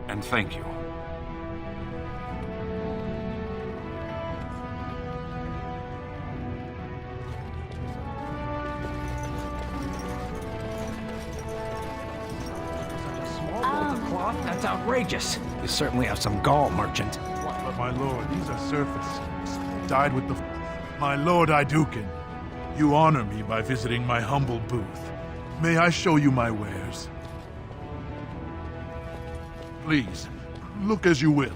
and thank you. That's outrageous. You certainly have some gall, merchant. But my lord, these are surface. Died with the... My lord Iduken, you honor me by visiting my humble booth. May I show you my wares? Please, look as you will.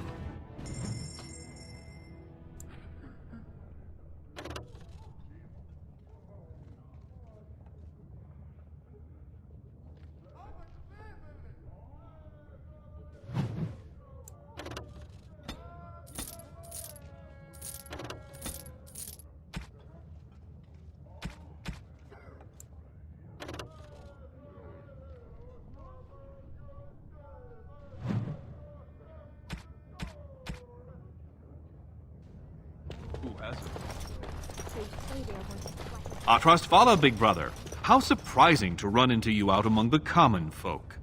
Our trust follow, big brother. How surprising to run into you out among the common folk.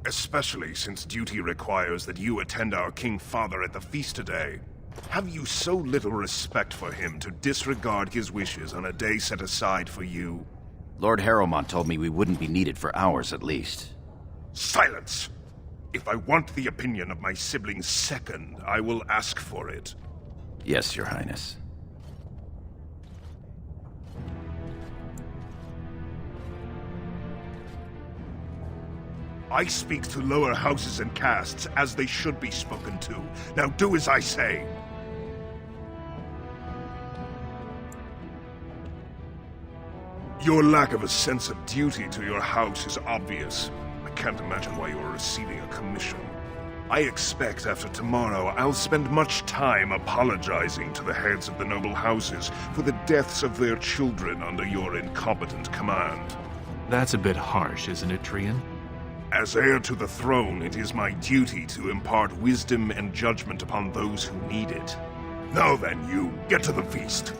Especially since duty requires that you attend our King Father at the feast today. Have you so little respect for him to disregard his wishes on a day set aside for you? Lord Harrowmont told me we wouldn't be needed for hours at least. Silence! If I want the opinion of my sibling's second, I will ask for it. Yes, Your Highness. I speak to lower houses and castes as they should be spoken to. Now do as I say. Your lack of a sense of duty to your house is obvious. I can't imagine why you are receiving a commission. I expect after tomorrow I'll spend much time apologizing to the heads of the noble houses for the deaths of their children under your incompetent command. That's a bit harsh, isn't it, Trian? As heir to the throne, it is my duty to impart wisdom and judgment upon those who need it. Now then, you, get to the feast.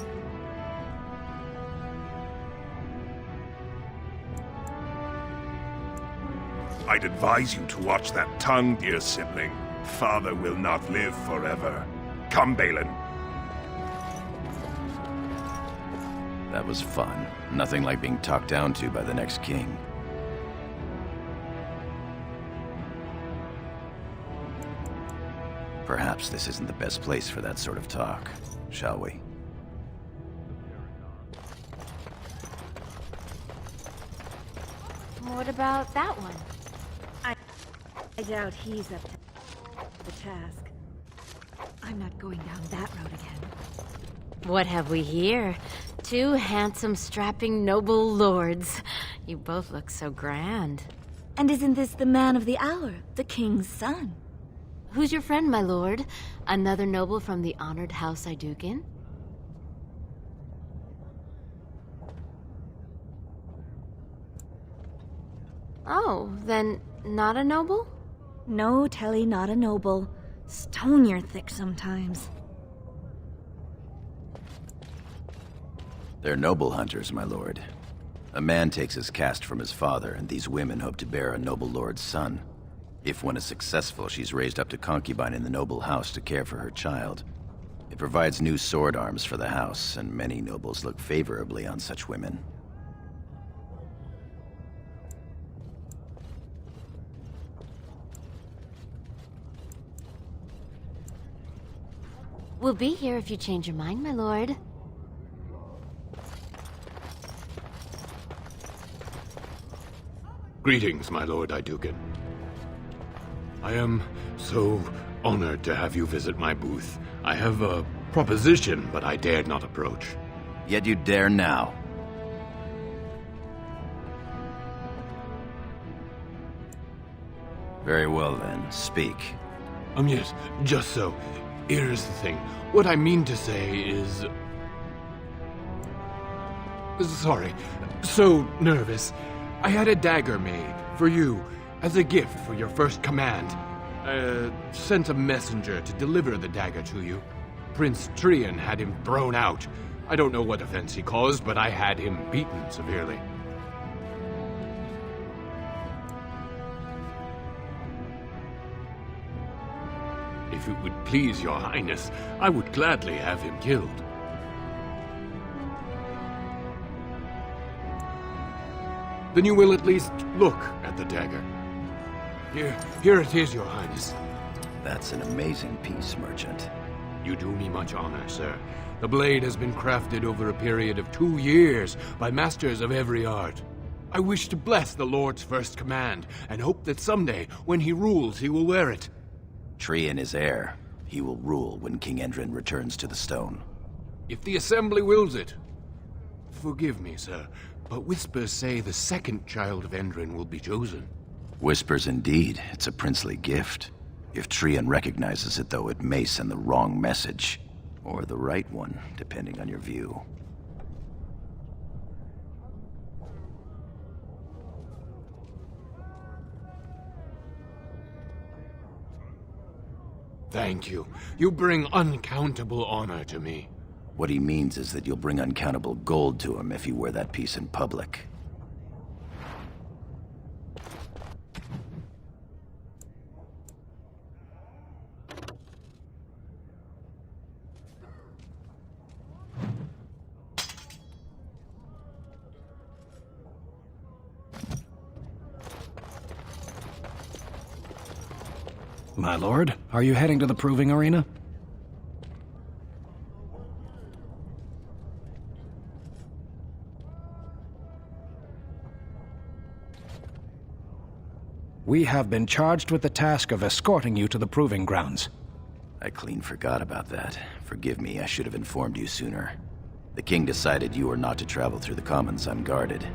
I'd advise you to watch that tongue, dear sibling. Father will not live forever. Come, Balin. That was fun. Nothing like being talked down to by the next king. Perhaps this isn't the best place for that sort of talk, shall we? What about that one? I doubt he's up to the task. I'm not going down that road again. What have we here? Two handsome, strapping, noble lords. You both look so grand. And isn't this the man of the hour, the king's son? Who's your friend, my lord? Another noble from the honored House Iduken? Oh, then not a noble? No, Telly, not a noble. Stone you're thick sometimes. They're noble hunters, my lord. A man takes his caste from his father, and these women hope to bear a noble lord's son. If one is successful, she's raised up to concubine in the noble house to care for her child. It provides new sword arms for the house, and many nobles look favorably on such women. We'll be here if you change your mind, my lord. Greetings, my lord Iduken. I am so honored to have you visit my booth. I have a proposition, but I dared not approach. Yet you dare now. Very well then, speak. Yes, just so. Here's the thing. What I mean to say is... Sorry, so nervous. I had a dagger made for you as a gift for your first command. Sent a messenger to deliver the dagger to you. Prince Trian had him thrown out. I don't know what offense he caused, but I had him beaten severely. If it would please your highness, I would gladly have him killed. Then you will at least look at the dagger. Here it is, your highness. That's an amazing piece, merchant. You do me much honor, sir. The blade has been crafted over a period of 2 years by masters of every art. I wish to bless the Lord's first command, and hope that someday, when he rules, he will wear it. Trian is heir. He will rule when King Endrin returns to the stone. If the assembly wills it. Forgive me, sir, but whispers say the second child of Endrin will be chosen. Whispers indeed. It's a princely gift. If Trian recognizes it, though, it may send the wrong message. Or the right one, depending on your view. Thank you. You bring uncountable honor to me. What he means is that you'll bring uncountable gold to him if you wear that piece in public. My lord, are you heading to the proving arena? We have been charged with the task of escorting you to the proving grounds. I clean forgot about that. Forgive me, I should have informed you sooner. The king decided you were not to travel through the commons unguarded.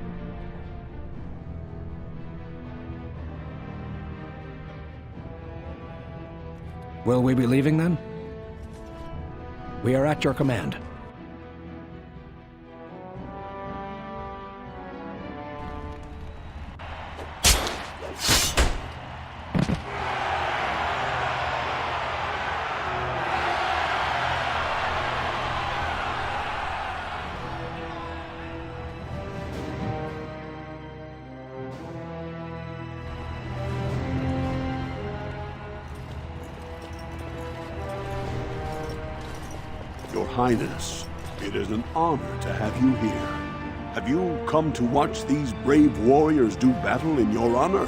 Will we be leaving then? We are at your command. Your Highness, it is an honor to have you here. Have you come to watch these brave warriors do battle in your honor?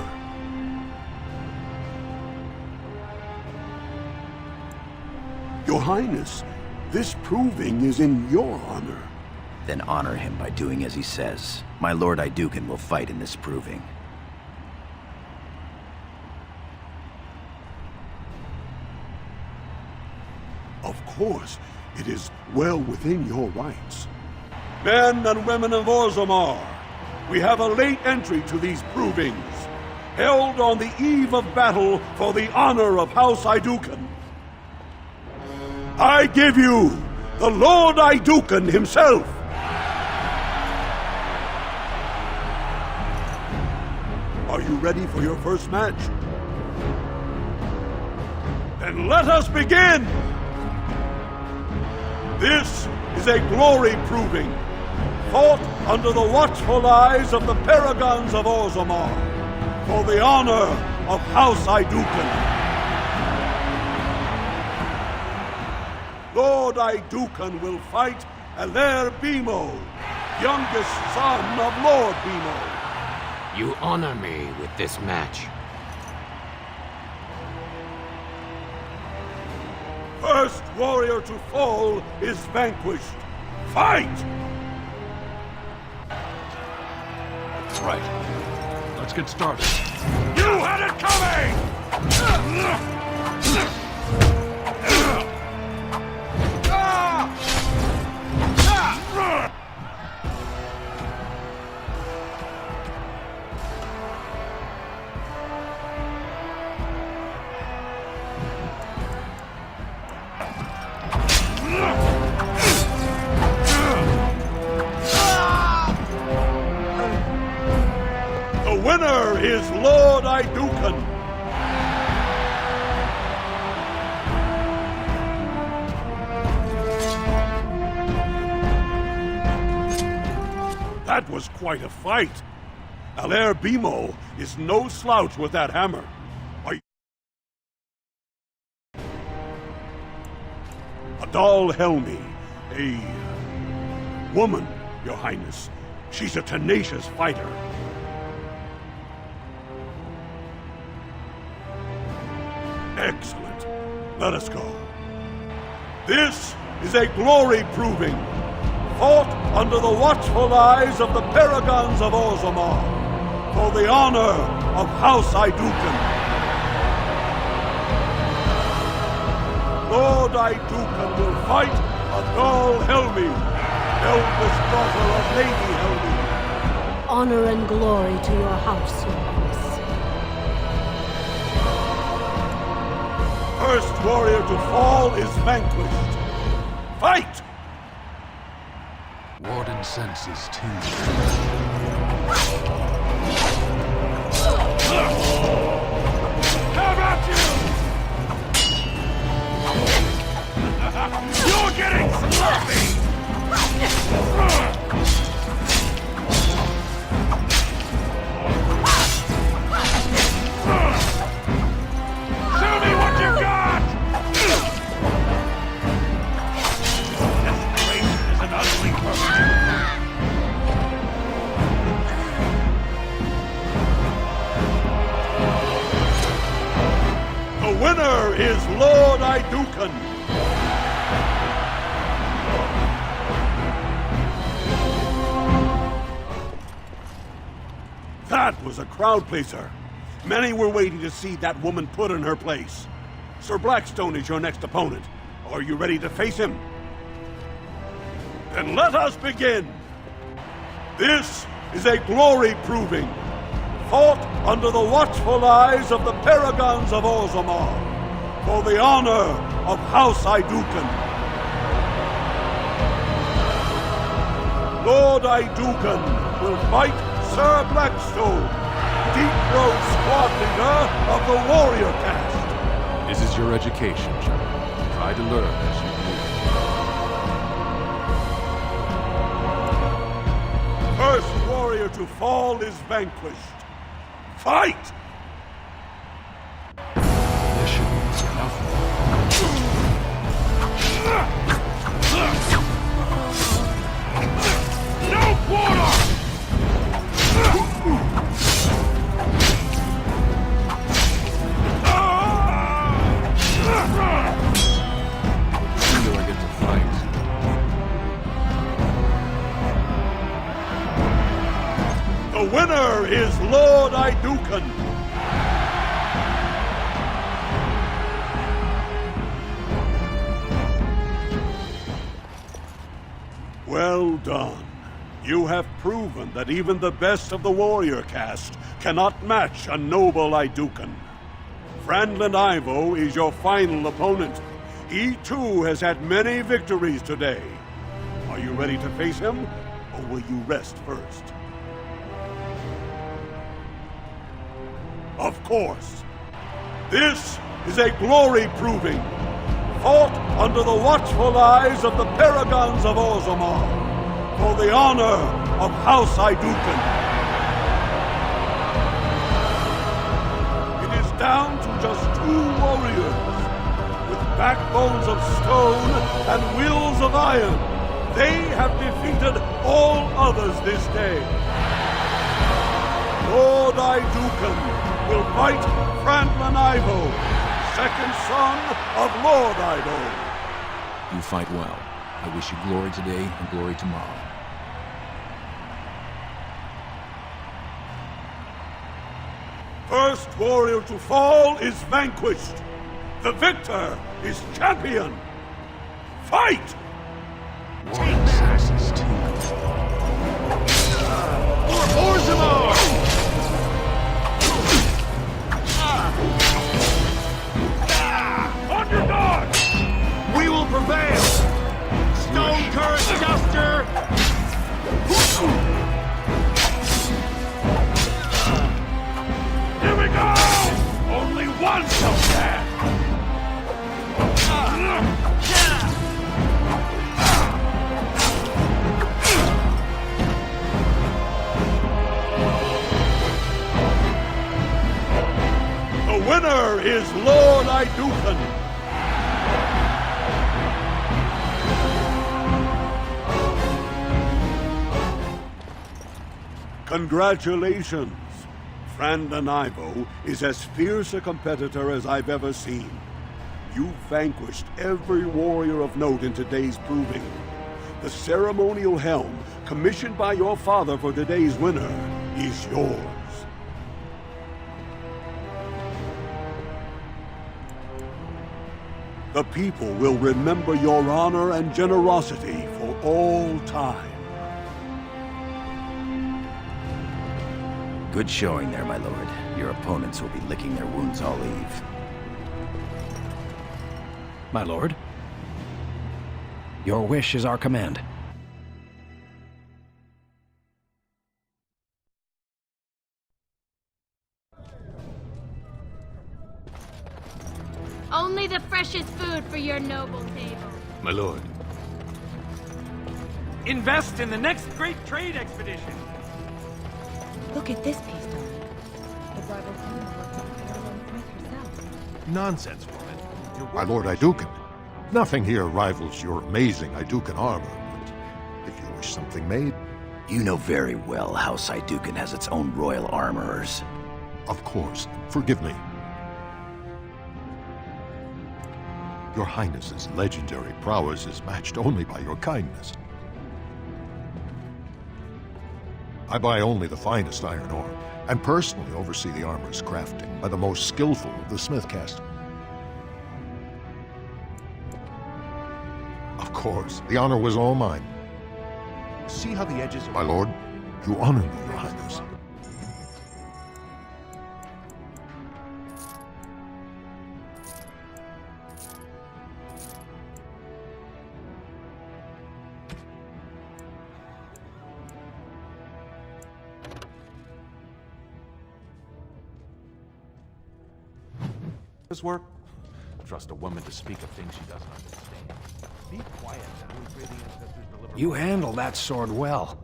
Your Highness, this proving is in your honor. Then honor him by doing as he says. My Lord Iduken will fight in this proving. Of course, it is well within your rights. Men and women of Orzammar, we have a late entry to these provings, held on the eve of battle for the honor of House Iduken. I give you the Lord Iduken himself. Are you ready for your first match? Then let us begin! This is a glory proving, fought under the watchful eyes of the paragons of Orzammar, for the honor of House Iduken. Lord Iduken will fight Alair Bimo, youngest son of Lord Bimo. You honor me with this match. First warrior to fall is vanquished. Fight! Right. Let's get started. You had it coming! The winner is Lord Iduken. That was quite a fight. Alair Bimo is no slouch with that hammer. Adal Helmi, a woman, Your Highness. She's a tenacious fighter. Excellent. Let us go. This is a glory proving, fought under the watchful eyes of the paragons of Orzammar, for the honor of House Aeducan. Lord Aeducan will fight Adal Helmi, eldest daughter of Lady Helmi. Honor and glory to your house, Your Highness. First warrior to fall is vanquished. Fight! Warden senses too. How about you? You're getting sloppy! Show me what you got! Desperation is an ugly person. The winner is Lord Aeducan. That was a crowd pleaser. Many were waiting to see that woman put in her place. Sir Blackstone is your next opponent. Are you ready to face him? Then let us begin. This is a glory proving, fought under the watchful eyes of the paragons of Orzammar, for the honor of House Aeducan. Lord Aeducan will fight Sir Blackstone, Deep Road squad leader of the warrior caste. This is your education, child. Try to learn as you move. First warrior to fall is vanquished. Fight! Missions enough. No quarter! When do I get to fight? The winner is Lord Aeducan. Well done. You have proven that even the best of the warrior caste cannot match a noble Aeducan. Franlin Ivo is your final opponent. He too has had many victories today. Are you ready to face him, or will you rest first? Of course. This is a glory proving, fought under the watchful eyes of the paragons of Orzammar, for the honor of House Aeducan. It is down to just 2 warriors. With backbones of stone and wills of iron, they have defeated all others this day. Lord Aeducan will fight Franlin Ivo, second son of Lord Ivo. You fight well. I wish you glory today and glory tomorrow. First warrior to fall is vanquished. The victor is champion. Fight! Warden senses too. Orzammar! On your guard! We will prevail! Stone Curse Duster! Here we go! Only one shall stand! The winner is Lord Aeducan. Congratulations! Frandanivo is as fierce a competitor as I've ever seen. You vanquished every warrior of note in today's proving. The ceremonial helm, commissioned by your father for today's winner, is yours. The people will remember your honor and generosity for all time. Good showing there, my lord. Your opponents will be licking their wounds all eve. My lord, your wish is our command. Only the freshest food for your noble table. My lord. Invest in the next great trade expedition. Look at this piece, darling. The bridal queen worked with Caroline Smith herself. Nonsense, woman. My lord Iduken, nothing here rivals your amazing Iduken armor, but if you wish something made... You know very well House Iduken has its own royal armorers. Of course. Forgive me. Your Highness's legendary prowess is matched only by your kindness. I buy only the finest iron ore, and personally oversee the armor's crafting by the most skillful of the smith caste. Of course, the honor was all mine. See how the edges are... My lord, you honor me, your Highness. This work? Trust a woman to speak of things she doesn't understand. Be quiet now. We pray the ancestors deliver... You handle that sword well.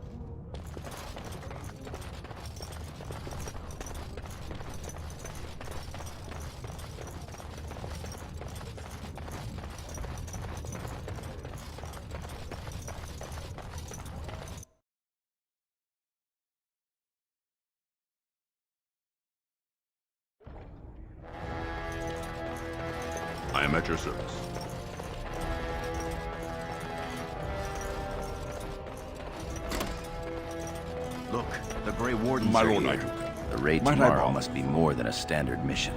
I am at your service. Look, the Grey Wardens My are lord here. Iduken. The raid Might I tomorrow borrow? must be more than a standard mission.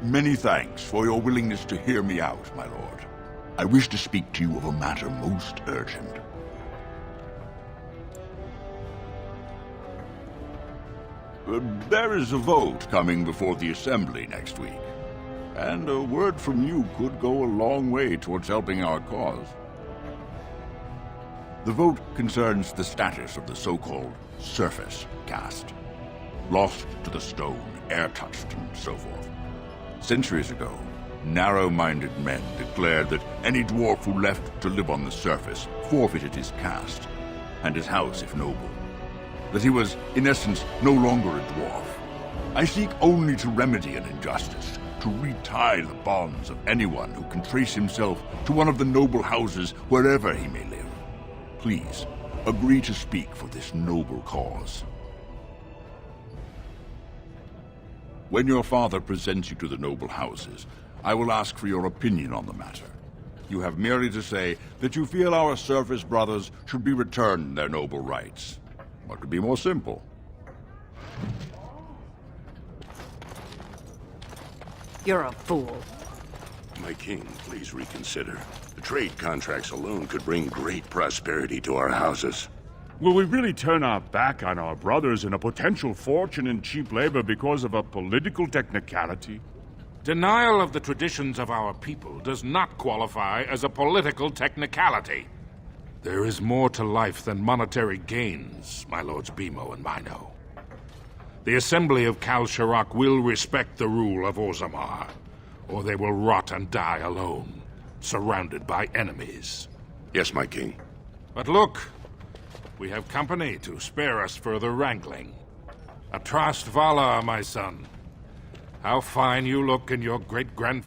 Many thanks for your willingness to hear me out, my lord. I wish to speak to you of a matter most urgent. There is a vote coming before the Assembly next week, and a word from you could go a long way towards helping our cause. The vote concerns the status of the so-called surface caste. Lost to the stone, air-touched, and so forth. Centuries ago, narrow-minded men declared that any dwarf who left to live on the surface forfeited his caste, and his house if noble. That he was, in essence, no longer a dwarf. I seek only to remedy an injustice, to retie the bonds of anyone who can trace himself to one of the noble houses wherever he may live. Please, agree to speak for this noble cause. When your father presents you to the noble houses, I will ask for your opinion on the matter. You have merely to say that you feel our surface brothers should be returned their noble rights. What could be more simple? You're a fool. My king, please reconsider. The trade contracts alone could bring great prosperity to our houses. Will we really turn our back on our brothers and a potential fortune in cheap labor because of a political technicality? Denial of the traditions of our people does not qualify as a political technicality. There is more to life than monetary gains, my lords Bimo and Mino. The Assembly of Kal Sharok will respect the rule of Orzammar, or they will rot and die alone, surrounded by enemies. Yes, my king. But look, we have company to spare us further wrangling. Atrast Vala, my son. How fine you look in your great-grandfather.